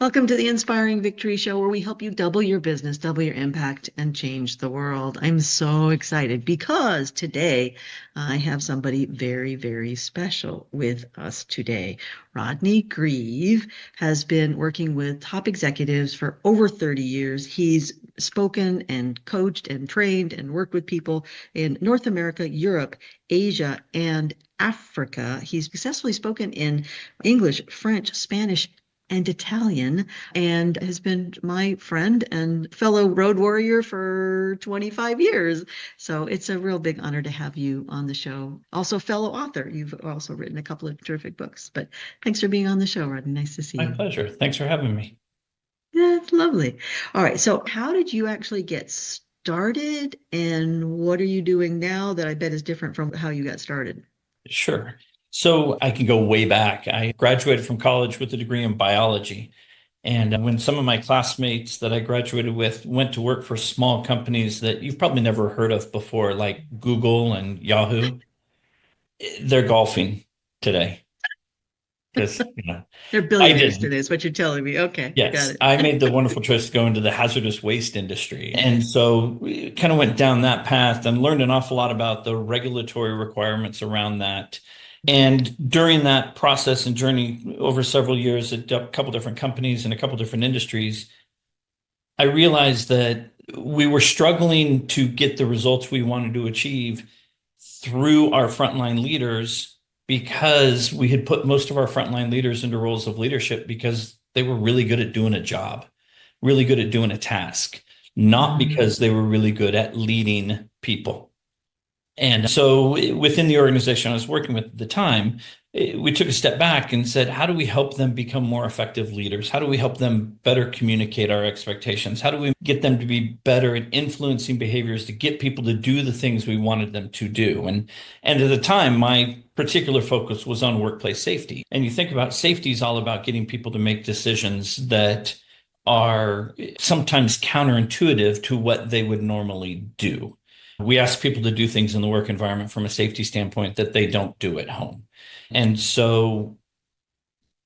Welcome to the Inspiring Victory Show, where we help you double your business, double your impact, and change the world. I'm so excited because today I have somebody very, very special with us today. Rodney Grieve has been working with top executives for over 30 years. He's spoken and coached and trained and worked with people in North America, Europe, Asia, and Africa. He's successfully spoken in English, French, Spanish, and Italian, and has been my friend and fellow road warrior for 25 years. So it's a real big honor to have you on the show. Also, fellow author. You've also written a couple of terrific books, but thanks for being on the show, Rodney. Nice to see My you. pleasure. Thanks for having me. Yeah, it's lovely. All right. So how did you actually get started, and what are you doing now that I bet is different from how you got started? Sure. So I can go way back. I graduated from college with a degree in biology. And when some of my classmates that I graduated with went to work for small companies that you've probably never heard of before, like Google and Yahoo, they're golfing today because, They're I billionaires didn't. today, is what you're telling me. Okay, got Yes, it. I made the wonderful choice to go into the hazardous waste industry. And so we kind of went down that path and learned an awful lot about the regulatory requirements around that. And during that process and journey over several years at a couple different companies and a couple different industries, I realized that we were struggling to get the results we wanted to achieve through our frontline leaders because we had put most of our frontline leaders into roles of leadership because they were really good at doing a job, really good at doing a task, not Mm. because they were really good at leading people. And so within the organization I was working with at the time, we took a step back and said, how do we help them become more effective leaders? How do we help them better communicate our expectations? How do we get them to be better at influencing behaviors to get people to do the things we wanted them to do? And at the time, my particular focus was on workplace safety. And you think about safety is all about getting people to make decisions that are sometimes counterintuitive to what they would normally do. We ask people to do things in the work environment from a safety standpoint that they don't do at home. And so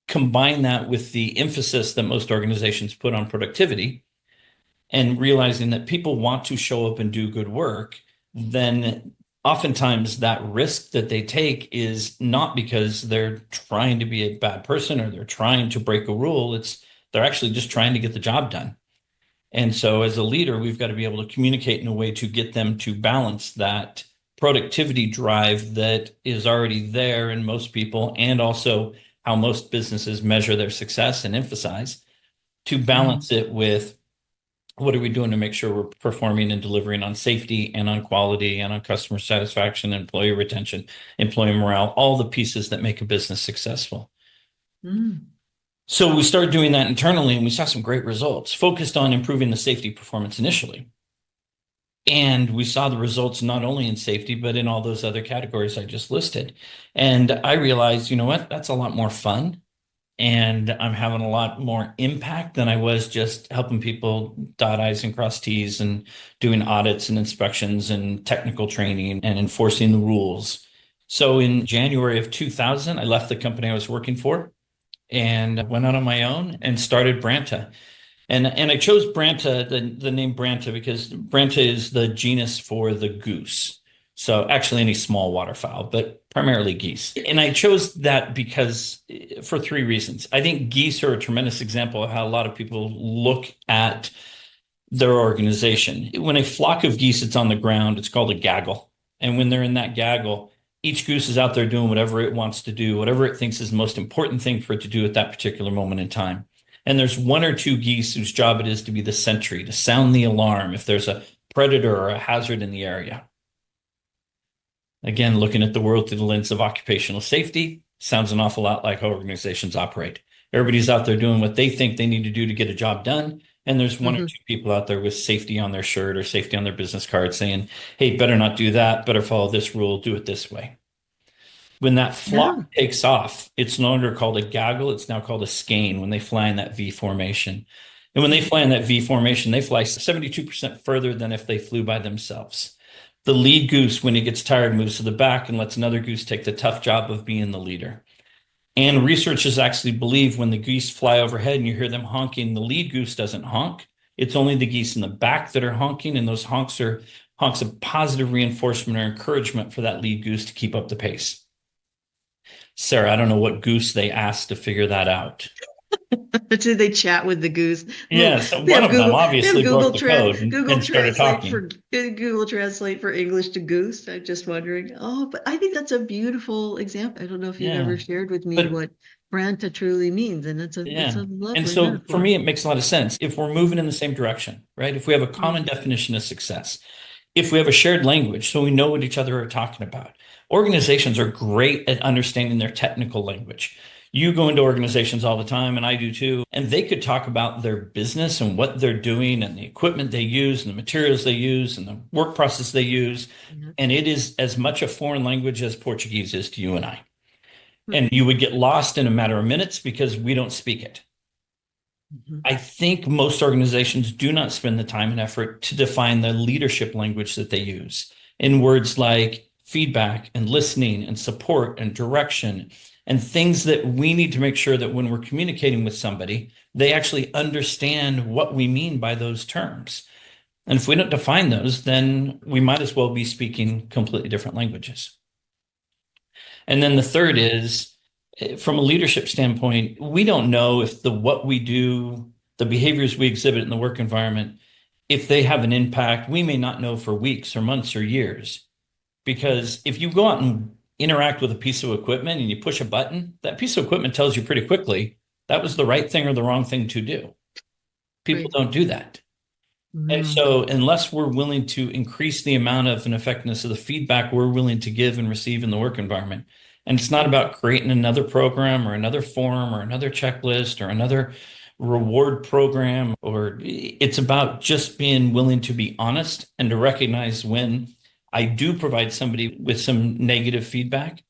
combine that with the emphasis that most organizations put on productivity and realizing that people want to show up and do good work, then oftentimes that risk that they take is not because they're trying to be a bad person or they're trying to break a rule. It's they're actually just trying to get the job done. And so as a leader, we've got to be able to communicate in a way to get them to balance that productivity drive that is already there in most people, and also how most businesses measure their success and emphasize, to Mm. balance it with what are we doing to make sure we're performing and delivering on safety and on quality and on customer satisfaction, employee retention, employee morale, all the pieces that make a business successful. Mm. So we started doing that internally and we saw some great results, focused on improving the safety performance initially. And we saw the results not only in safety, but in all those other categories I just listed. And I realized, you know what, that's a lot more fun. And I'm having a lot more impact than I was just helping people dot I's and cross T's and doing audits and inspections and technical training and enforcing the rules. So in January of 2000, I left the company I was working for and went out on my own and started Branta. And I chose Branta, the name Branta, because Branta is the genus for the goose. So actually any small waterfowl, but primarily geese. And I chose that because for three reasons. I think geese are a tremendous example of how a lot of people look at their organization. When a flock of geese is on the ground, it's called a gaggle. And when they're in that gaggle, each goose is out there doing whatever it wants to do, whatever it thinks is the most important thing for it to do at that particular moment in time. And there's one or two geese whose job it is to be the sentry, to sound the alarm if there's a predator or a hazard in the area. Again, looking at the world through the lens of occupational safety sounds an awful lot like how organizations operate. Everybody's out there doing what they think they need to do to get a job done. And there's one or Hmm. two people out there with safety on their shirt or safety on their business card saying, hey, better not do that, better follow this rule, do it this way. When that flock Yeah. takes off, it's no longer called a gaggle, it's now called a skein when they fly in that V formation. And when they fly in that V formation, they fly 72% further than if they flew by themselves. The lead goose, when he gets tired, moves to the back and lets another goose take the tough job of being the leader. And researchers actually believe when the geese fly overhead and you hear them honking, the lead goose doesn't honk. It's only the geese in the back that are honking, and those honks are honks of positive reinforcement or encouragement for that lead goose to keep up the pace. Sarah, I don't know what goose they asked to figure that out. Did they chat with the goose? Well, Yeah, so one of them They have obviously broke the code Google and started Translate talking. Google Translate for English to goose. I'm just wondering. Oh, but I think that's a beautiful example. I don't know if you've Yeah. ever shared with me But what Branta truly means, and it's yeah. a And lovely so for metaphor. me, it makes a lot of sense. If we're moving in the same direction, right? If we have a common Mm, definition of success, if we have a shared language, so we know what each other are talking about. Organizations are great at understanding their technical language. You go into organizations all the time, and I do too, and they could talk about their business and what they're doing and the equipment they use and the materials they use and the work process they use. yeah. And it is as much a foreign language as Portuguese is to you and I. Hmm. And you would get lost in a matter of minutes because we don't speak it. Mhm. I think most organizations do not spend the time and effort to define the leadership language that they use in words like feedback and listening and support and direction and things that we need to make sure that when we're communicating with somebody, they actually understand what we mean by those terms. And if we don't define those, then we might as well be speaking completely different languages. And then the third is from a leadership standpoint, we don't know if the what we do, the behaviors we exhibit in the work environment, if they have an impact, we may not know for weeks or months or years. Because if you go out and interact with a piece of equipment and you push a button, that piece of equipment tells you pretty quickly that was the right thing or the wrong thing to do. People Right. don't do that. And No. so, unless we're willing to increase the amount of and effectiveness of the feedback we're willing to give and receive in the work environment, and it's not about creating another program or another form or another checklist or another reward program, or it's about just being willing to be honest and to recognize when I do provide somebody with some negative feedback,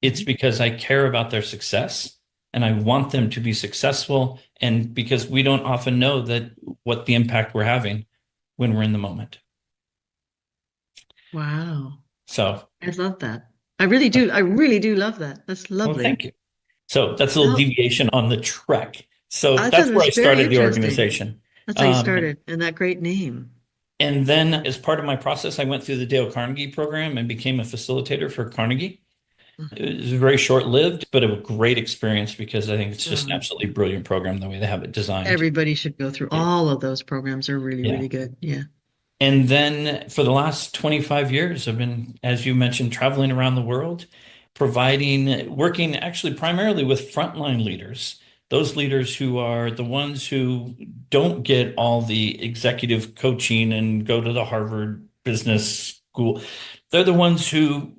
it's Mhm. because I care about their success and I want them to be successful. And because we don't often know that what the impact we're having when we're in the moment. Wow. So, I love that. I really do. I really do love that. That's well, lovely. thank you. So that's a little Well, deviation on the trek. So I thought that's it where was I very started the interesting. organization. That's how you Um, started, and that great name. and then as part of my process, I went through the Dale Carnegie program and became a facilitator for Carnegie. It was very short-lived, but a great experience because I think it's just an Um, absolutely brilliant program the way they have it designed. Everybody should go through all of those programs are really, Yeah. really good. Yeah. And then for the last 25 years, I've been, as you mentioned, traveling around the world, working actually primarily with frontline leaders, those leaders who are the ones who don't get all the executive coaching and go to the Harvard Business School. They're the ones who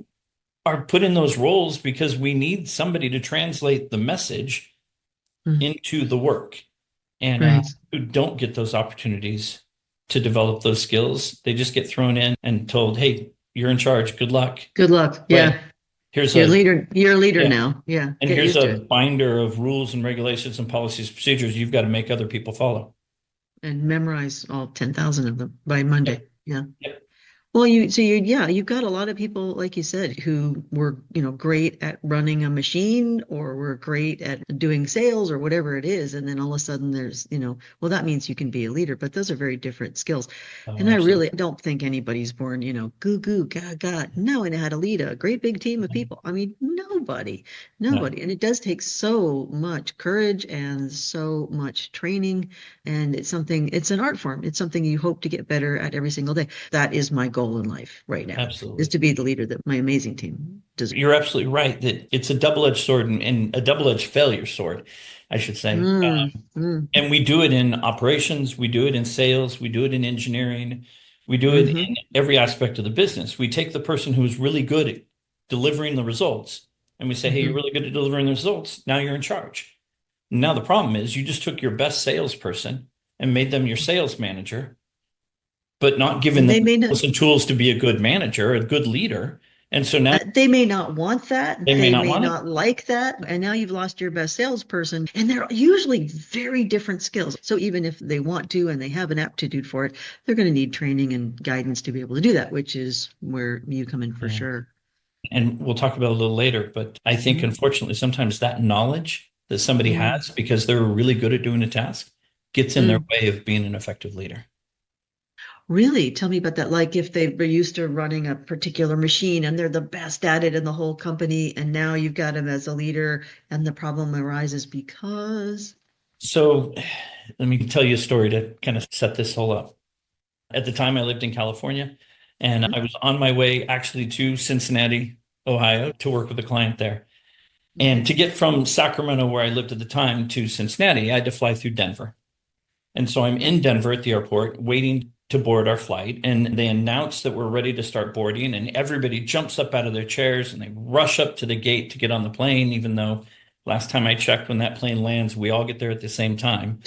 are put in those roles because we need somebody to translate the message Mm, into the work. And right. who don't get those opportunities to develop those skills. They just get thrown in and told, "Hey, you're in charge. Good luck." Good luck. Right. Yeah. Here's a You're a leader yeah, now. Yeah. and Get here's used to a it binder of rules and regulations and policies, procedures you've got to make other people follow. and memorize all 10,000 of them by Monday. Yep. Yeah. Yep. Well, yeah, you've got a lot of people, like you said, who were, great at running a machine or were great at doing sales or whatever it is. And then all of a sudden there's, well, that means you can be a leader, but those are very different skills. Oh, And I really absolutely. don't think anybody's born, goo goo, gaga. No, and how to lead a great big team of people. I mean, No, nobody. And it does take so much courage and so much training. And it's an art form. It's something you hope to get better at every single day. That is my goal in life right now, is absolutely. to be the leader that my amazing team deserves. You're absolutely right that it's a double-edged sword and a double-edged failure sword, I should say. Mm, mm, And we do it in operations, we do it in sales, we do it in engineering, we do it in hmm every aspect of the business. We take the person who's really good at delivering the results and we say, "Hey, you're hmm really good at delivering the results. Now you're in charge." Now the problem is you just took your best salesperson and made them your sales manager, but not given And them they the may not, skills and tools to be a good manager, a good leader. And so now they may not want that. they may They not may want it. not like that. And now you've lost your best salesperson. And they're usually very different skills. So even if they want to and they have an aptitude for it, they're going to need training and guidance to be able to do that, which is where you come in for Yeah. sure. And we'll talk about it a little later, but I think Mhm. unfortunately, sometimes that knowledge that somebody Mm. has because they're really good at doing a task gets in their Mm. way of being an effective leader. Really? Tell me about that. Like if they were used to running a particular machine and they're the best at it in the whole company, and now you've got them as a leader, and the problem arises because. So let me tell you a story to kind of set this whole up. At the time, I lived in California and I was on my way actually to Cincinnati, Ohio, to work with a client there. Mhm. And to get from Sacramento, where I lived at the time, to Cincinnati, I had to fly through Denver. And so I'm in Denver at the airport waiting to board our flight. And they announce that we're ready to start boarding. And everybody jumps up out of their chairs and they rush up to the gate to get on the plane, even though last time I checked, when that plane lands, we all get there at the same time.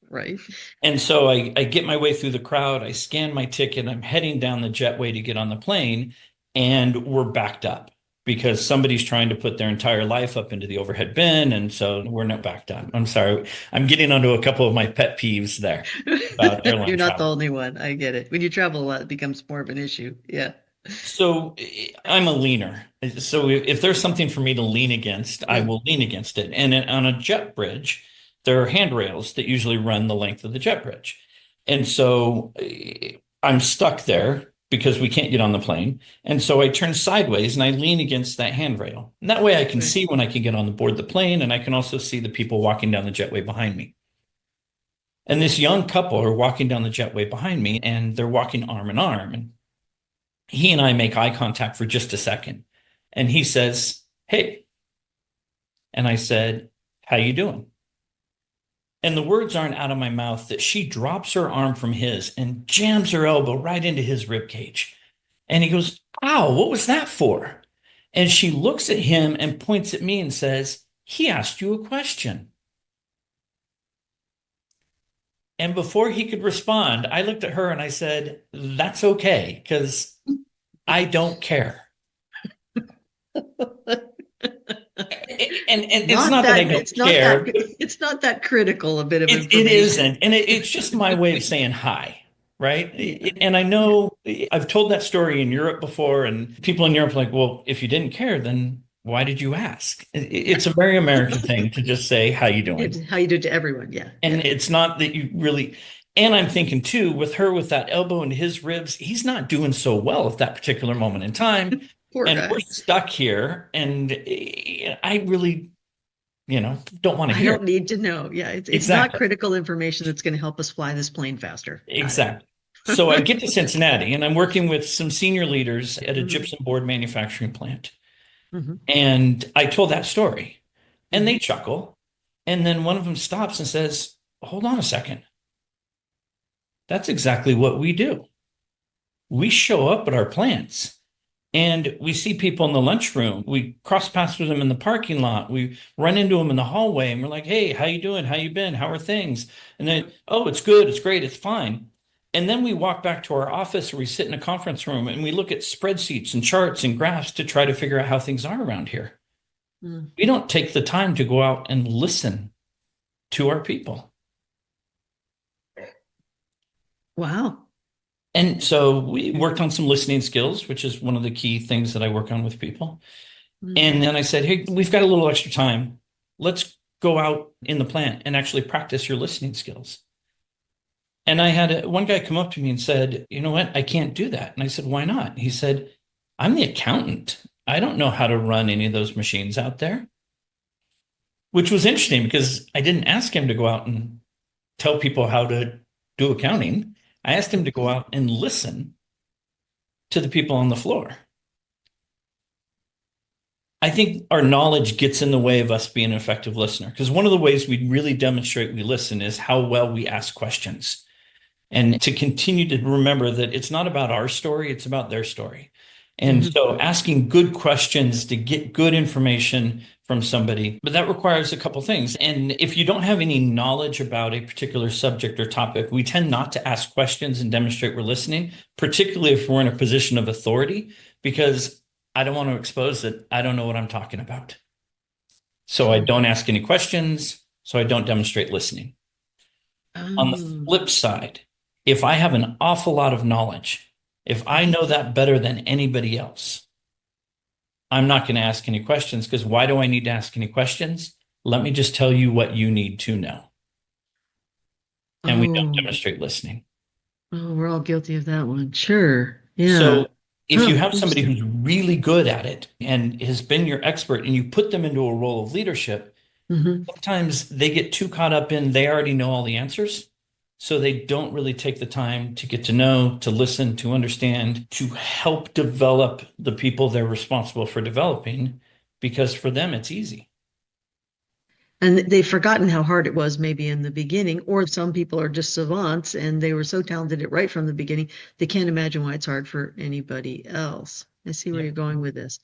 Right. And so I get my way through the crowd. I scan my ticket. I'm heading down the jetway to get on the plane. And we're backed up because somebody's trying to put their entire life up into the overhead bin. And so we're not backed up. I'm sorry. I'm getting onto a couple of my pet peeves there about airline You're not the travel. only one. I get it. When you travel a lot, it becomes more of an issue. Yeah. So I'm a leaner. So if there's something for me to lean against, I Mm. will lean against it. And on a jet bridge, there are handrails that usually run the length of the jet bridge. And so I'm stuck there because we can't get on the plane. And so I turn sideways and I lean against that handrail. And that way I can Right. see when I can get on the board the plane and I can also see the people walking down the jetway behind me. And this young couple are walking down the jetway behind me and they're walking arm in arm. And he and I make eye contact for just a second. And he says, "Hey." And I said, "How you doing?" And the words aren't out of my mouth that she drops her arm from his and jams her elbow right into his rib cage. And he goes, "Ow, what was that for?" And she looks at him and points at me and says, "He asked you a question." And before he could respond, I looked at her and I said, "That's okay, because I don't care." And it's Not not that I that don't it's not that care. it's not that critical a bit of It information. isn't. And it's just my way of saying hi, right? And I know I've told that story in Europe before, and people in Europe are like, well, if you didn't care, then why did you ask? It's a very American thing to just say, how you doing? It's how you do it to everyone. Yeah. And Yeah. it's not that you really, and I'm thinking too, with her with that elbow into his ribs, he's not doing so well at that particular moment in time. Poor And we're guy. stuck here. And I really, don't want to I hear it. don't need to know. Yeah, it's not Exactly. critical information that's going to help us fly this plane faster. Got it. Exactly. So I get to Cincinnati and I'm working with some senior leaders at a Hmm. gypsum board manufacturing plant. Hmm. And I told that story and they Hmm. chuckle. And then one of them stops and says, "Hold on a second. That's exactly what we do. We show up at our plants and we see people in the lunchroom. We cross paths with them in the parking lot. We run into them in the hallway and we're like, hey, how you doing? How you been? How are things?" And then, "Oh, it's good. It's great. It's fine." And then we walk back to our office or we sit in a conference room and we look at spreadsheets and charts and graphs to try to figure out how things are around here. Mm. We don't take the time to go out and listen to our people. Wow. And so we worked on some listening skills, which is one of the key things that I work on with people. Mm. And then I said, "Hey, we've got a little extra time. Let's go out in the plant and actually practice your listening skills." And I had one guy come up to me and said, "You know what? I can't do that." And I said, "Why not?" He said, "I'm the accountant. I don't know how to run any of those machines out there," which was interesting because I didn't ask him to go out and tell people how to do accounting. I asked him to go out and listen to the people on the floor. I think our knowledge gets in the way of us being an effective listener because one of the ways we really demonstrate we listen is how well we ask questions. And to continue to remember that it's not about our story, it's about their story. And Hmm. so asking good questions to get good information from somebody, but that requires a couple things. And if you don't have any knowledge about a particular subject or topic, we tend not to ask questions and demonstrate we're listening, particularly if we're in a position of authority, because I don't want to expose that I don't know what I'm talking about. So I Sure. don't ask any questions, so I don't demonstrate listening. On the Oh. flip side, if I have an awful lot of knowledge, if I know that better than anybody else, I'm not going to ask any questions because why do I need to ask any questions? Let me just tell you what you need to know. And we don't Oh, demonstrate listening. oh, we're all guilty of that one. Sure. Yeah. So if Huh. you have somebody Interesting. who's really good at it and has been your expert and you put them into a role of leadership, Hmm. sometimes they get too caught up in they already know all the answers. So they don't really take the time to get to know, to listen, to understand, to help develop the people they're responsible for developing, because for them it's easy. And they've forgotten how hard it was maybe in the beginning, or some people are just savants and they were so talented at right from the beginning, they can't imagine why it's hard for anybody else. I see where Yeah. you're going with this.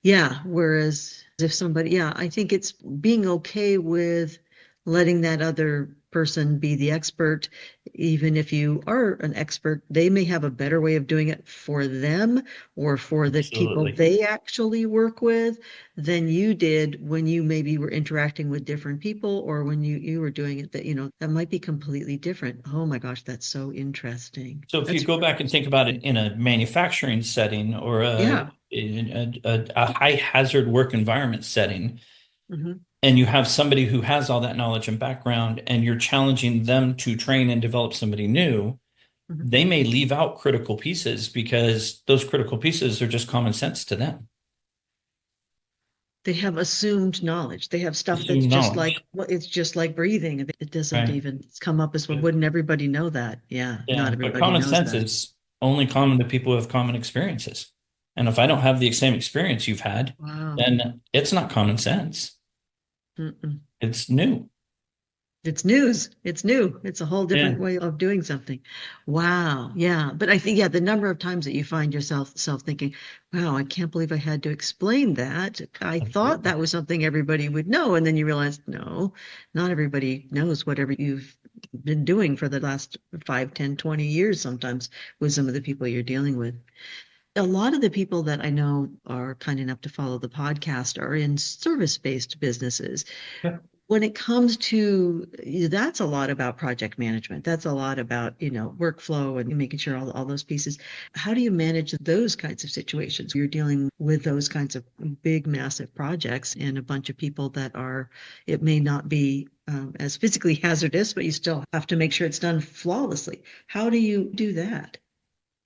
Yeah, whereas if somebody, yeah, I think it's being okay with letting that other person be the expert, even if you are an expert, they may have a better way of doing it for them or for the people Absolutely. they actually work with than you did when you maybe were interacting with different people or when you were doing it that, that might be completely different. Oh my gosh, that's so interesting. So if you That's go back and think about it in a manufacturing setting or yeah. a high hazard work environment setting, Hmm. and you have somebody who has all that knowledge and background, and you're challenging them to train and develop somebody new, Hmm. they may leave out critical pieces because those critical pieces are just common sense to them. They have assumed knowledge. They have stuff that's Assumed just like, knowledge, well, it's just like breathing. It doesn't right? even come up as well. Wouldn't everybody know that? Yeah, Yeah, not but everybody common knows sense that. is only common to people who have common experiences. And if I don't have the same experience you've had, Wow. then it's not common sense. Mm-mm. It's new. It's news. It's new. It's a whole Yeah, different way of doing something. Wow. Yeah. But I think, yeah, the number of times that you find yourself self thinking, wow, I can't believe I had to explain that. I thought absolutely. that was something everybody would know. And then you realize, no, not everybody knows whatever you've been doing for the last 5, 10, 20 years sometimes with some of the people you're dealing with. A lot of the people that I know are kind enough to follow the podcast are in service-based businesses. Yeah. When it comes to that's a lot about project management. That's a lot about, workflow and making sure all those pieces. How do you manage those kinds of situations? You're dealing with those kinds of big, massive projects and a bunch of people that are, it may not be as physically hazardous, but you still have to make sure it's done flawlessly. How do you do that?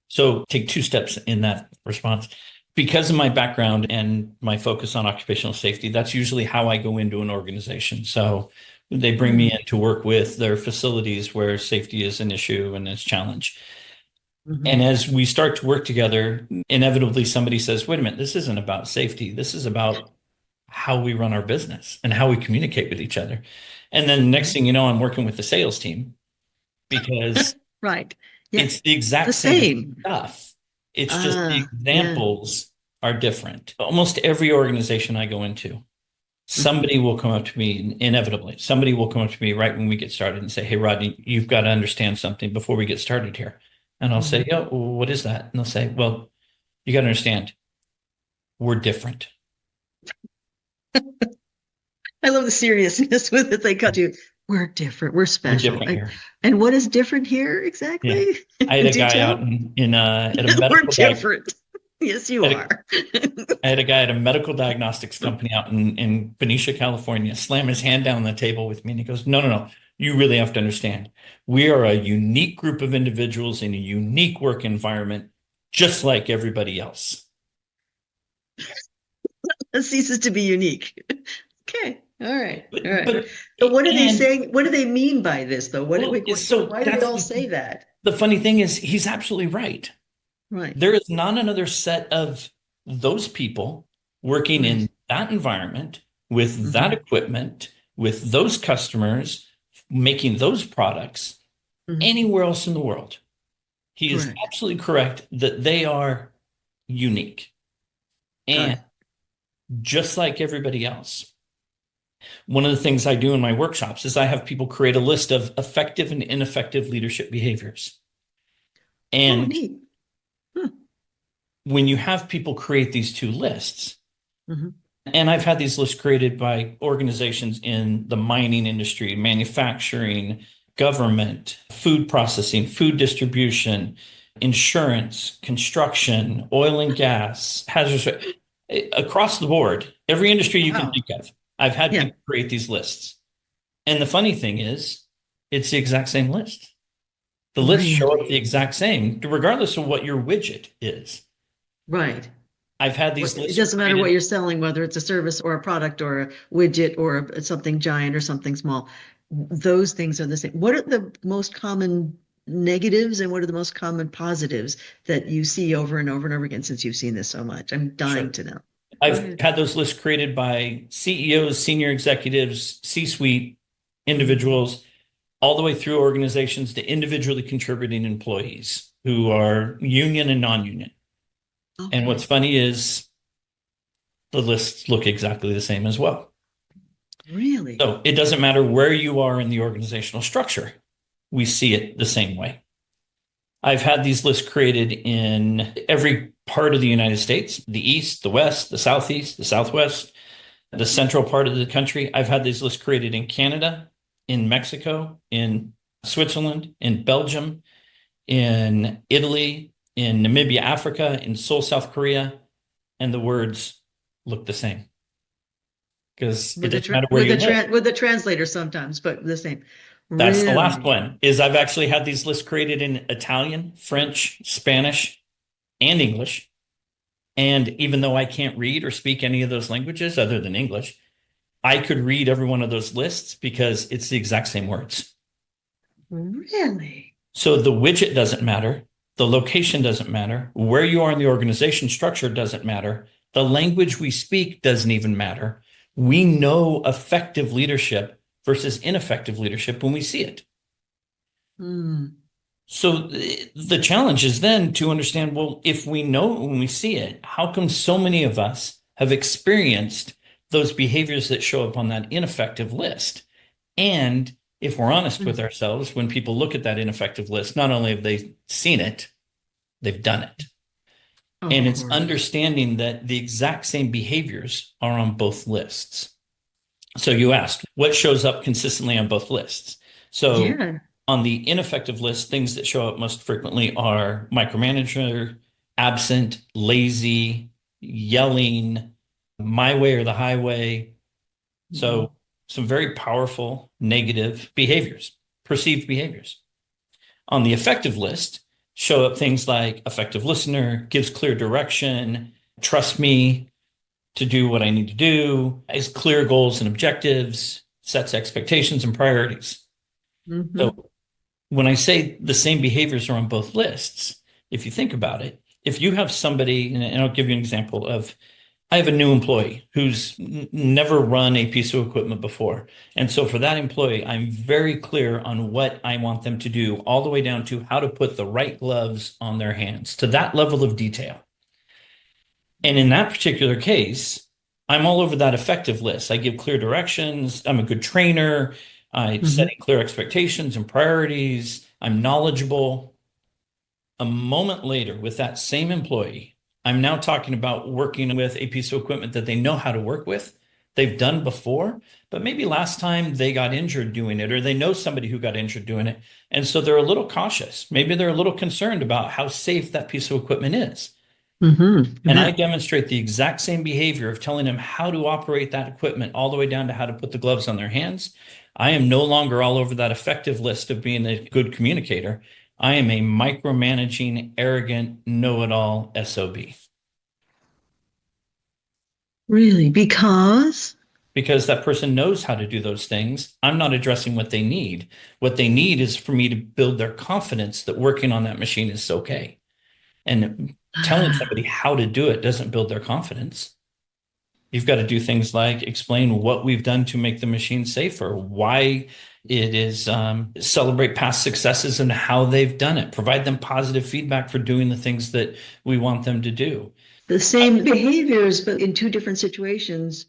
So take two steps in that response. Because of my background and my focus on occupational safety, that's usually how I go into an organization. So they bring me in to work with their facilities where safety is an issue and is challenge. Mm-hmm. And as we start to work together, inevitably somebody says, wait a minute, this isn't about safety. This is about how we run our business and how we communicate with each other. And then next thing you know, I'm working with the sales team because Right. Yeah. it's the exact The same same. stuff. It's just the Ah, yeah. examples are different. Almost every organization I go into, Hmm. somebody will come up to me inevitably. Somebody will come up to me right when we get started and say, "Hey, Rodney, you've got to understand something before we get started here." And I'll say, Hmm. "Yeah, well, what is that?" And they'll say, "Well, you got to understand, we're different. I love the seriousness with it. They cut you. We're different. We're We're special. different here." And what is different here Yeah. exactly? I had a Do guy out tell. in at a We're medical diag different. Yes, you at a are. I had a guy at a medical diagnostics company out in Benicia, California, slam his hand down on the table with me and he goes, no, no, no, you really have to understand. We are a unique group of individuals in a unique work environment, just like everybody else. It ceases to be unique. Okay. All right. All right. But So what are they and saying? What do they mean by this, though? well, so Why do they that's all say that? the funny thing is he's absolutely right. Right. There is not another set of those people working Right. in that environment with that Hmm. equipment, with those customers, making those products Hmm. anywhere else in the world. He is Correct. absolutely correct that they are unique Got and it. just like everybody else. One of the things I do in my workshops is I have people create a list of effective and ineffective leadership behaviors. Oh, And neat. Hmm. when you have people create these two lists, Hmm. and I've had these lists created by organizations in the mining industry, manufacturing, government, food processing, food distribution, insurance, construction, oil and gas, hazardous. Across the board, every industry you can Wow. think of, I've had Yeah. people create these lists. And the funny thing is, it's the exact same list. The lists show up the Really? exact same, regardless of what your widget is. Right. I've had these It lists doesn't matter what created. you're selling, whether it's a service or a product or a widget or something giant or something small. Those things are the same. What are the most common negatives and what are the most common positives that you see over and over and over again since you've seen this so much? I'm dying Sure. to know. Go I've ahead. had those lists created by CEOs, senior executives, C-suite individuals, all the way through organizations to individually contributing employees who are union and non-union. And what's Okay. funny is the lists look exactly the same as well. Really? So it doesn't matter where you are in the organizational structure, we see it the same way. I've had these lists created in every part of the United States, the East, the West, the Southeast, the Southwest, the central part of the country. I've had these lists created in Canada, in Mexico, in Switzerland, in Belgium, in Italy, in Namibia, Africa, in Seoul, South Korea, and the words look the same because it doesn't matter where you live. With the translator sometimes, but the same. That's the last Really? one is I've actually had these lists created in Italian, French, Spanish, and English. And even though I can't read or speak any of those languages other than English, I could read every one of those lists because it's the exact same words. Really? So the widget doesn't matter. The location doesn't matter. Where you are in the organization structure doesn't matter. The language we speak doesn't even matter. We know effective leadership versus ineffective leadership when we see it. Hmm. So the challenge is then to understand, well, if we know it when we see it, how come so many of us have experienced those behaviors that show up on that ineffective list? And if we're honest with ourselves, when people look at that ineffective list, not only have they seen it, they've done it. Of And it's course. understanding that the exact same behaviors are on both lists. So you asked, what shows up consistently on both lists? So Yeah. on the ineffective list, things that show up most frequently are micromanager, absent, lazy, yelling, my way or the highway. Mhm. So some very powerful negative behaviors, perceived behaviors. On the effective list, show up things like effective listener, gives clear direction, trust me to do what I need to do, has clear goals and objectives, sets expectations and priorities. Mhm. So when I say the same behaviors are on both lists, if you think about it, if you have somebody, and I'll give you an example of, I have a new employee who's never run a piece of equipment before. And so for that employee, I'm very clear on what I want them to do, all the way down to how to put the right gloves on their hands, to that level of detail. And in that particular case, I'm all over that effective list. I give clear directions. I'm a good trainer. I Mhm. setting clear expectations and priorities. I'm knowledgeable. A moment later, with that same employee, I'm now talking about working with a piece of equipment that they know how to work with. They've done before, but maybe last time they got injured doing it, or they know somebody who got injured doing it. And so they're a little cautious. Maybe they're a little concerned about how safe that piece of equipment is. Mhm. And I Yeah. demonstrate the exact same behavior of telling them how to operate that equipment, all the way down to how to put the gloves on their hands. I am no longer all over that effective list of being a good communicator. I am a micromanaging, arrogant, know-it-all SOB Really? Because? because that person knows how to do those things. I'm not addressing what they need. What they need is for me to build their confidence that working on that machine is okay. And telling somebody how to do it doesn't build their confidence. You've got to do things like explain what we've done to make the machine safer, why it is, celebrate past successes and how they've done it, provide them positive feedback for doing the things that we want them to do. The same behaviors, but in two different situations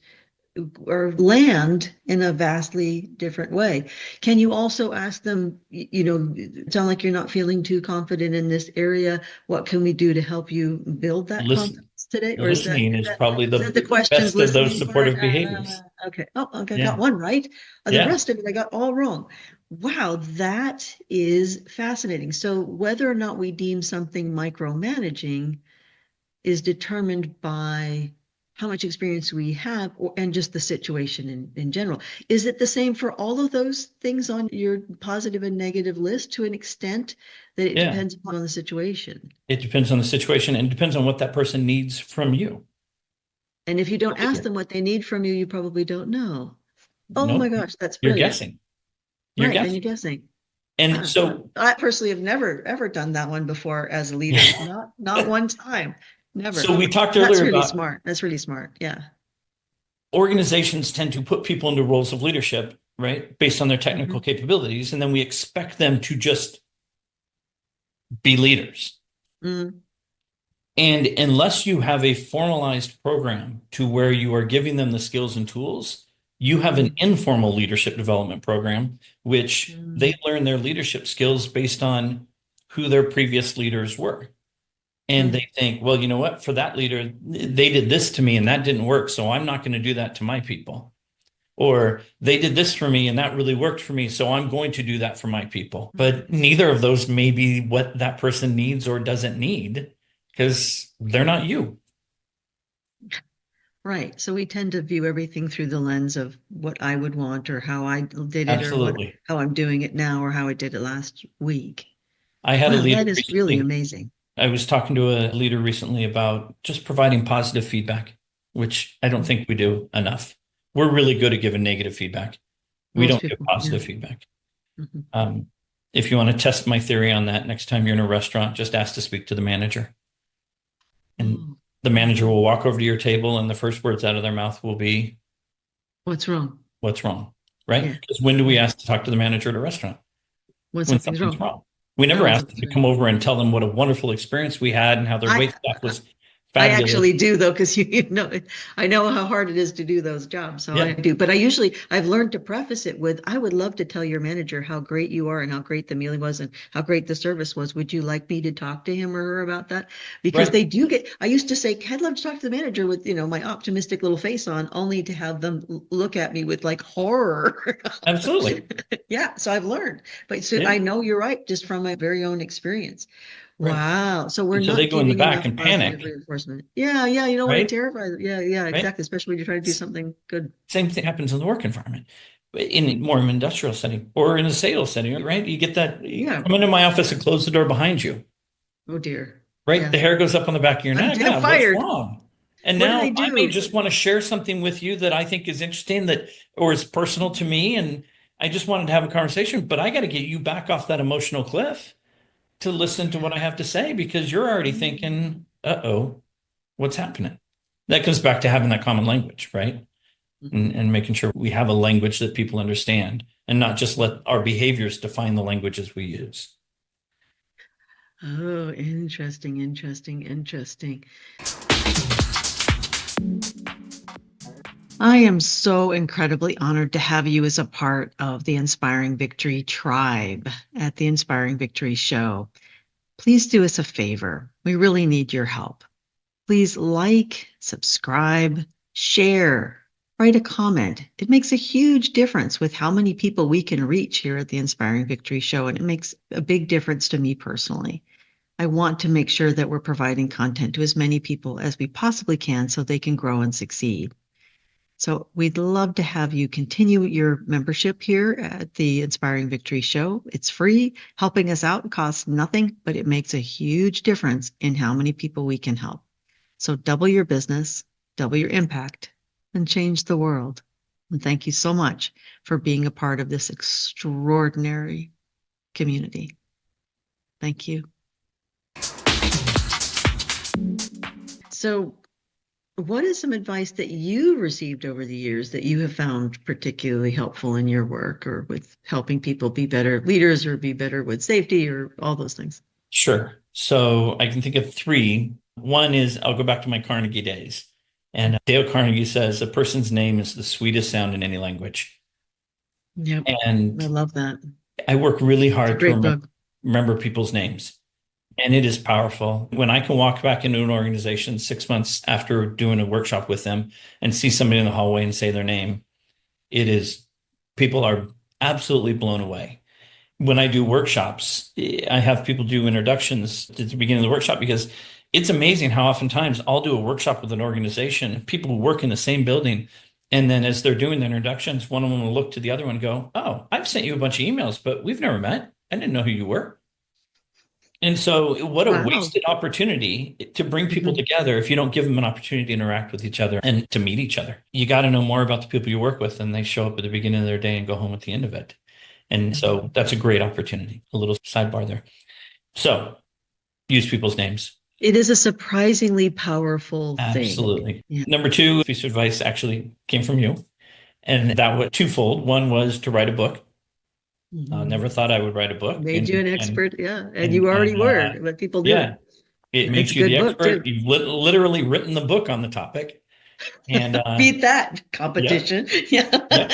or land in a vastly different way. Can you also ask them, sound like you're not feeling too confident in this area. What can we do to help you build that Listen, confidence today? Or listening is probably is that the the questions best of those listening part? supportive behaviors. Okay. Oh, okay. I got Yeah. one right. The Yeah. rest of it I got all wrong. Wow, that is fascinating. So whether or not we deem something micromanaging is determined by how much experience we have, and just the situation in general. Is it the same for all of those things on your positive and negative list to an extent that it Yeah. depends upon the situation? It depends on the situation and depends on what that person needs from you. And if you don't ask them what they need from you, you probably don't know. Oh my Nope. gosh, that's You're brilliant. guessing. You're Right, then guessing. you're guessing. And so I personally have never ever done that one before as a leader. Not one time. Never. so we talked That's earlier really about smart. That's really smart. Yeah. organizations tend to put people into roles of leadership, right? Based on their technical capabilities. And then we expect them to just be leaders. Mm. And unless you have a formalized program to where you are giving them the skills and tools, you have an informal leadership development program, which they learn their leadership skills based on who their previous leaders were. And they think, well, you know what, for that leader, they did this to me and that didn't work. So I'm not going to do that to my people. Or they did this for me and that really worked for me. So I'm going to do that for my people. But neither of those may be what that person needs or doesn't need because they're not you. Right. So we tend to view everything through the lens of what I would want or how I did it or Absolutely. how I'm doing it now or how I did it last week. I had a Wow, leader that is really recently. amazing. I was talking to a leader recently about just providing positive feedback, which I don't think we do enough. We're really good at giving negative feedback. We Most don't give people, yeah. positive feedback. If you want to test my theory on that, next time you're in a restaurant, just ask to speak to the manager. And the manager will walk over to your table and the first words out of their mouth will be, What's wrong? what's wrong? Right? Yeah. Because when do we ask to talk to the manager at a restaurant? When When something's something's wrong. wrong. We never When ask them something's to wrong. come over and tell them what a wonderful experience we had and how their wait staff was I fabulous. actually do though, because I know how hard it is to do those jobs. So I do. But I've learned to preface it with, I would love to tell your manager how great you are and how great the meal was and how great the service was. Would you like me to talk to him or her about that? Because Right. they do I used to say, I'd love to talk to the manager with, my optimistic little face on, only to have them look at me with like horror. Absolutely. Yeah. So I've learned, but so Yeah. I know you're right, just from my very own experience. Right. Wow. So we're And so they not go in the giving back enough and positive panic, reinforcement. Yeah, yeah. You don't want to right? terrify them. Yeah, yeah, Right. exactly. Especially when you're trying to do something good. Same thing happens in the work environment, in more of an industrial setting or in a sales setting, right? You get that, you Yeah. come into my office and close the door behind you, Oh dear. right? Yeah. The hair goes up on the back of your I'm neck. damn Yeah, what's fired. wrong? And What did now I I may do? just want to share something with you that I think is interesting or is personal to me. And I just wanted to have a conversation, but I got to get you back off that emotional cliff to listen to what I have to say because you're already thinking, uh-oh, what's happening? That comes back to having that common language, right? And making sure we have a language that people understand and not just let our behaviors define the languages we use. Oh, interesting, interesting, interesting. I am so incredibly honored to have you as a part of the Inspiring Victory tribe at the Inspiring Victory Show. Please do us a favor. We really need your help. Please like, subscribe, share, write a comment. It makes a huge difference with how many people we can reach here at the Inspiring Victory Show, and it makes a big difference to me personally. I want to make sure that we're providing content to as many people as we possibly can so they can grow and succeed. So we'd love to have you continue your membership here at the Inspiring Victory Show. It's free. Helping us out costs nothing, but it makes a huge difference in how many people we can help. So double your business, double your impact, and change the world. And thank you so much for being a part of this extraordinary community. Thank you. So, what is some advice that you received over the years that you have found particularly helpful in your work or with helping people be better leaders or be better with safety or all those things? Sure. So I can think of three. One is I'll go back to my Carnegie days. And Dale Carnegie says a person's name is the sweetest sound in any language. Yep. And I love that. I work really hard to Book. remember people's names. And it is powerful. When I can walk back into an organization 6 months after doing a workshop with them and see somebody in the hallway and say their name, people are absolutely blown away. When I do workshops, I have people do introductions at the beginning of the workshop because It's amazing how oftentimes I'll do a workshop with an organization, people who work in the same building, and then as they're doing the introductions, one of them will look to the other one and go, "Oh, I've sent you a bunch of emails, but we've never met. I didn't know who you were." And so, what a Wow. wasted opportunity to bring people Mhm. together if you don't give them an opportunity to interact with each other and to meet each other. You got to know more about the people you work with, and they show up at the beginning of their day and go home at the end of it. And so, that's a great opportunity. A little sidebar there. So, use people's names. It is a surprisingly powerful thing. Absolutely. Yeah. Number two piece of advice actually came from you, and that was twofold. One was to write a book. Mhm. Never thought I would write a book, Made you an expert. Yeah. And and you already and were, but people yeah, didn't. it It's a makes you good the book expert. too. You've literally written the book on the topic, and Beat that yep, competition. Yeah. yep.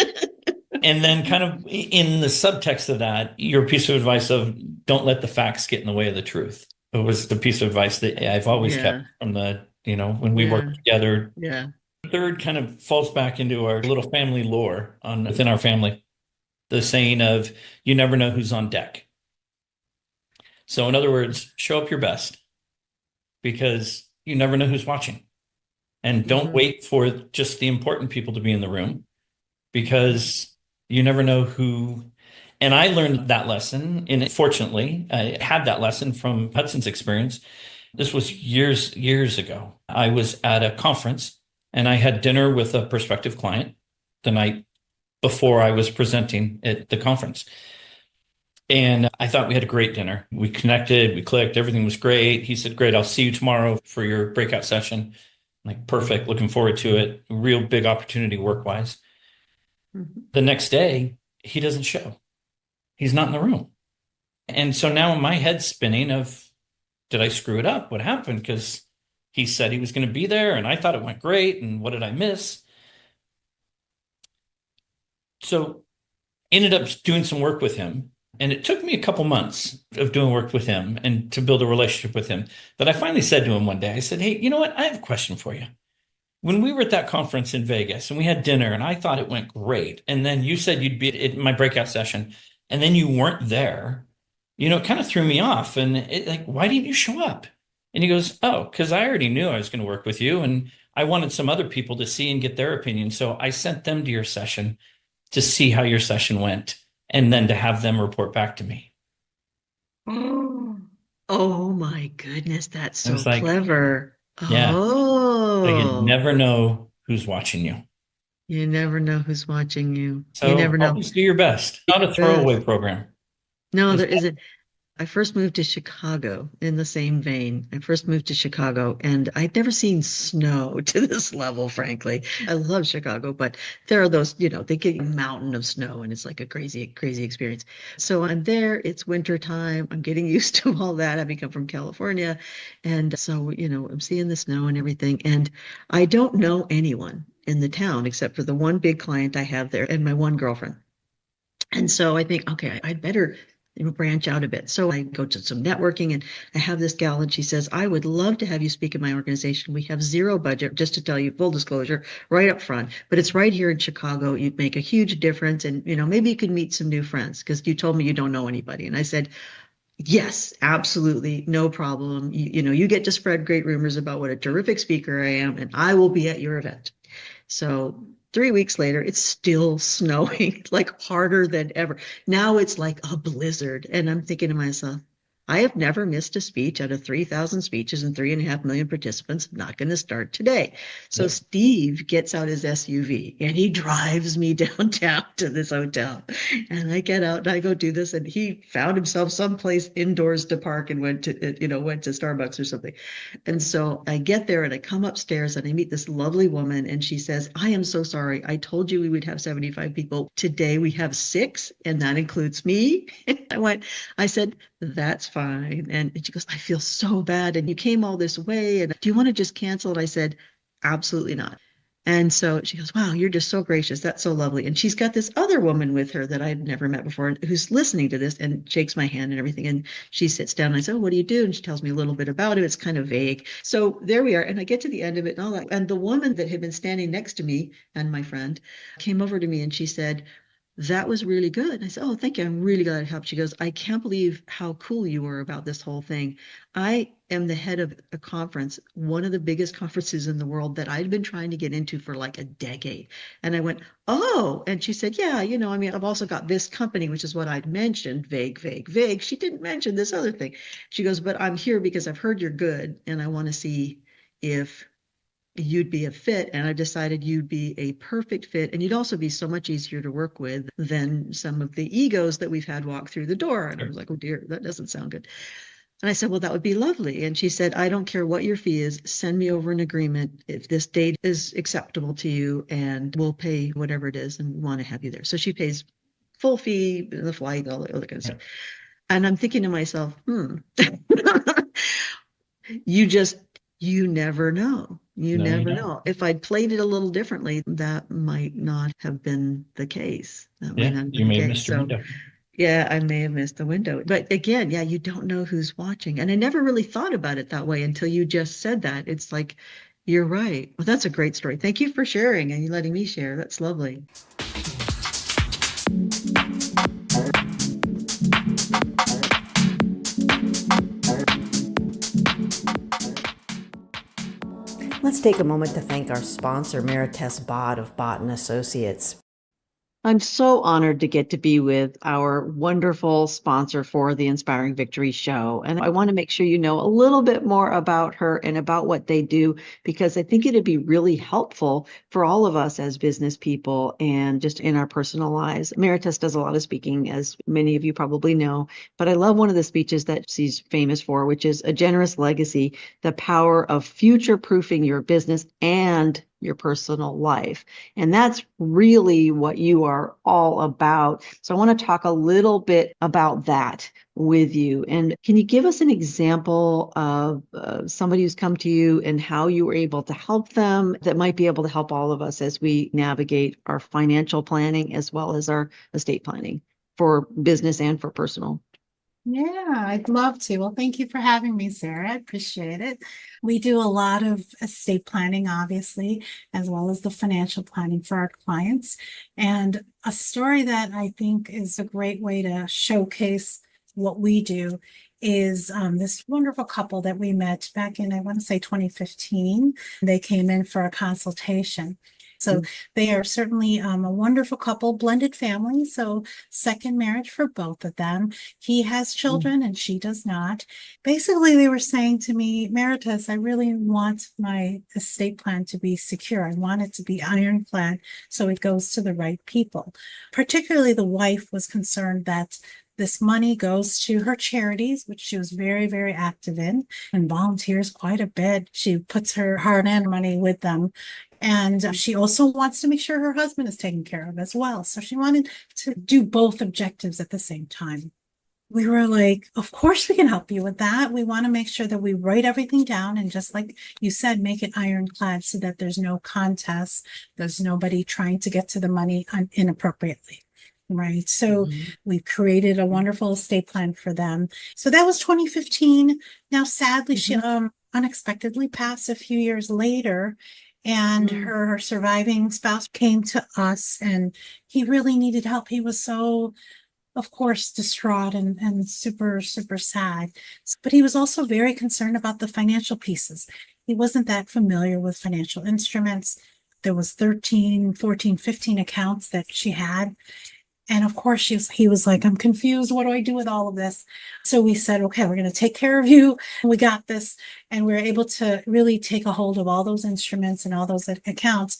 And then, kind of in the subtext of that, your piece of advice of don't let the facts get in the way of the truth. It was the piece of advice that I've always kept Yeah. from when we Yeah. worked together. Yeah. Third kind of falls back into our little family lore on within our family. The saying of you never know who's on deck. So in other words, show up your best because you never know who's watching. And don't Mhm. wait for just the important people to be in the room because you never know who. And I learned that lesson. And fortunately, I had that lesson from Hudson's experience. This was years ago. I was at a conference and I had dinner with a prospective client the night before I was presenting at the conference. And I thought we had a great dinner. We connected, we clicked, everything was great. He said, "Great, I'll see you tomorrow for your breakout session." I'm like, perfect, looking forward to it. Real big opportunity work wise. Mhm. The next day, he doesn't show. He's not in the room. And so now my head's spinning of, did I screw it up? What happened? Because he said he was going to be there and I thought it went great. And what did I miss? So ended up doing some work with him. And it took me a couple months of doing work with him and to build a relationship with him that I finally said to him one day, I said, "Hey, you know what? I have a question for you. When we were at that conference in Vegas and we had dinner and I thought it went great, and then you said you'd be at my breakout session and then you weren't there, it kind of threw me off. And why didn't you show up?" And he goes, "Oh, because I already knew I was going to work with you and I wanted some other people to see and get their opinion. So I sent them to your session to see how your session went and then to have them report back to me." Oh, oh my goodness, that's I so was like, clever. yeah, like you Oh, never know who's watching you. you never know who's watching you. You So never know. always do your best. Not a throwaway Yes. program. No, It's there isn't. I first moved to Chicago in the same vein. I first moved to Chicago and I'd never seen snow to this level, frankly. I love Chicago, but there are those, they get a mountain of snow and it's like a crazy, crazy experience. So I'm there, it's winter time. I'm getting used to all that, having come from California. And so, I'm seeing the snow and everything. And I don't know anyone in the town except for the one big client I have there and my one girlfriend. And so I think, okay, I'd better, branch out a bit. So I go to some networking and I have this gal and she says, "I would love to have you speak in my organization. We have zero budget, just to tell you full disclosure, right up front, but it's right here in Chicago. You'd make a huge difference. And, maybe you could meet some new friends because you told me you don't know anybody." And I said, "Yes, absolutely. No problem. You get to spread great rumors about what a terrific speaker I am, and I will be at your event." So 3 weeks later, it's still snowing, like harder than ever. Now it's like a blizzard. And I'm thinking to myself, I have never missed a speech out of 3,000 speeches and 3.5 million participants. I'm not going to start today. So Yep. Steve gets out his SUV and he drives me downtown to this hotel. And I get out and I go do this. And he found himself someplace indoors to park and went to Starbucks or something. And so I get there and I come upstairs and I meet this lovely woman and she says, "I am so sorry. I told you we would have 75 people. Today we have six, and that includes me." I said, "That's fine." And she goes, "I feel so bad. And you came all this way. And do you want to just cancel it?" I said, "Absolutely not." And so she goes, "Wow, you're just so gracious. That's so lovely." And she's got this other woman with her that I'd never met before who's listening to this and shakes my hand and everything. And she sits down and I said, "Oh, what do you do?" And she tells me a little bit about it. It's kind of vague. So there we are. And I get to the end of it and all that. And the woman that had been standing next to me and my friend came over to me and she said, "That was really good." I said, "Oh, thank you. I'm really glad it helped." She goes, "I can't believe how cool you were about this whole thing. I am the head of a conference, one of the biggest conferences in the world that I'd been trying to get into for like a decade. And I went, oh, and she said, yeah, I mean, I've also got this company, which is what I'd mentioned, vague, vague, vague. She didn't mention this other thing. She goes, but I'm here because I've heard you're good and I want to see if you'd be a fit. And I decided you'd be a perfect fit. And you'd also be so much easier to work with than some of the egos that we've had walk through the door. And I was like, oh dear, that doesn't sound good. And I said, well, that would be lovely. And she said, I don't care what your fee is, send me over an agreement if this date is acceptable to you, and we'll pay whatever it is and want to have you there. So she pays full fee, the flight, all that other kind of stuff. And I'm thinking to myself, you never know. You never know. If I'd played it a little differently, that might not have been the case. That might not have You been may the have case. missed your window. Yeah, I may have missed the window. But again, yeah, you don't know who's watching. And I never really thought about it that way until you just said that. It's like, you're right. Well, that's a great story. Thank you for sharing and you letting me share. That's lovely. Let's take a moment to thank our sponsor, Meritess Bott of Bott & Associates. I'm so honored to get to be with our wonderful sponsor for the Inspiring Victory Show. And I want to make sure you know a little bit more about her and about what they do, because I think it'd be really helpful for all of us as business people and just in our personal lives. Meritess does a lot of speaking, as many of you probably know, but I love one of the speeches that she's famous for, which is A Generous Legacy, the Power of Future-Proofing Your Business and your personal life. And that's really what you are all about. So I want to talk a little bit about that with you. And can you give us an example of somebody who's come to you and how you were able to help them that might be able to help all of us as we navigate our financial planning as well as our estate planning for business and for personal? Yeah, I'd love to. Well, thank you for having me, Sarah. I appreciate it. We do a lot of estate planning, obviously, as well as the financial planning for our clients. And a story that I think is a great way to showcase what we do is this wonderful couple that we met back in, I want to say 2015. They came in for a consultation. So they are certainly a wonderful couple, blended family. So second marriage for both of them. He has children and she does not. Basically, they were saying to me, Meritess, I really want my estate plan to be secure. I want it to be ironclad so it goes to the right people. Particularly the wife was concerned that this money goes to her charities, which she was very, very active in and volunteers quite a bit. She puts her hard-earned money with them. And she also wants to make sure her husband is taken care of as well. So she wanted to do both objectives at the same time. We were like, of course we can help you with that. We want to make sure that we write everything down and just like you said, make it ironclad so that there's no contest. There's nobody trying to get to the money inappropriately. Right. So we created a wonderful estate plan for them. So that was 2015. Now, sadly, she unexpectedly passed a few years later. And her surviving spouse came to us and he really needed help. He was so, of course, distraught and super, super sad. But he was also very concerned about the financial pieces. He wasn't that familiar with financial instruments. There was 13, 14, 15 accounts that she had. And of course, he was like, I'm confused. What do I do with all of this? So we said, okay, we're going to take care of you. We got this. And we were able to really take a hold of all those instruments and all those accounts.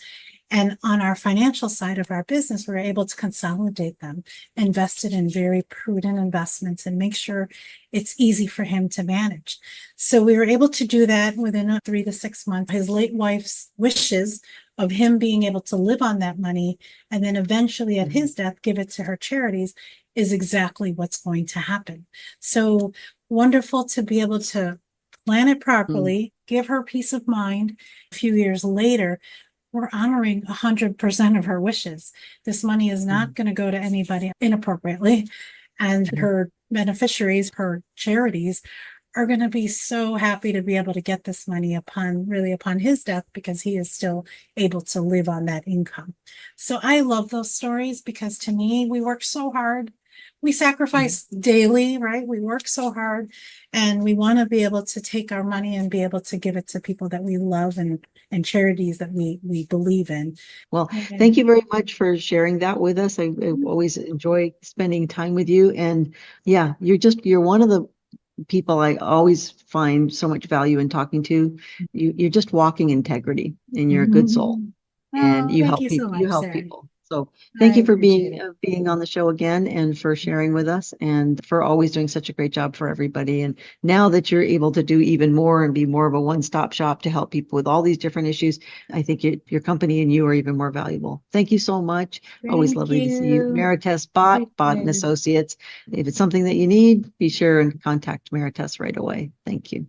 And on our financial side of our business, we were able to consolidate them, invest it in very prudent investments and make sure it's easy for him to manage. So we were able to do that within 3 to 6 months. His late wife's wishes of him being able to live on that money and then eventually at his death give it to her charities is exactly what's going to happen. So wonderful to be able to plan it properly, give her peace of mind. A few years later, we're honoring 100% of her wishes. This money is not going to go to anybody inappropriately. And her beneficiaries, her charities, are going to be so happy to be able to get this money upon his death because he is still able to live on that income. So I love those stories because to me, we work so hard. we sacrifice daily, right? We work so hard, and we want to be able to take our money and be able to give it to people that we love and charities that we believe in. Well, thank you very much for sharing that with us. I always enjoy spending time with you. And yeah, you're one of the people I always find so much value in talking to. You're just walking integrity, and you're a good soul, and you Thank help you so people. You much, help Sarah. people. So thank I you for appreciate being on the show again, and for sharing with us, and for always doing such a great job for everybody. And now that you're able to do even more and be more of a one-stop shop to help people with all these different issues, I think your company and you are even more valuable. Thank you so much. Always Thank lovely to see you. you. Meritess Bot and Appreciate it. Associates. If it's something that you need, be sure and contact Meritess right away. Thank you.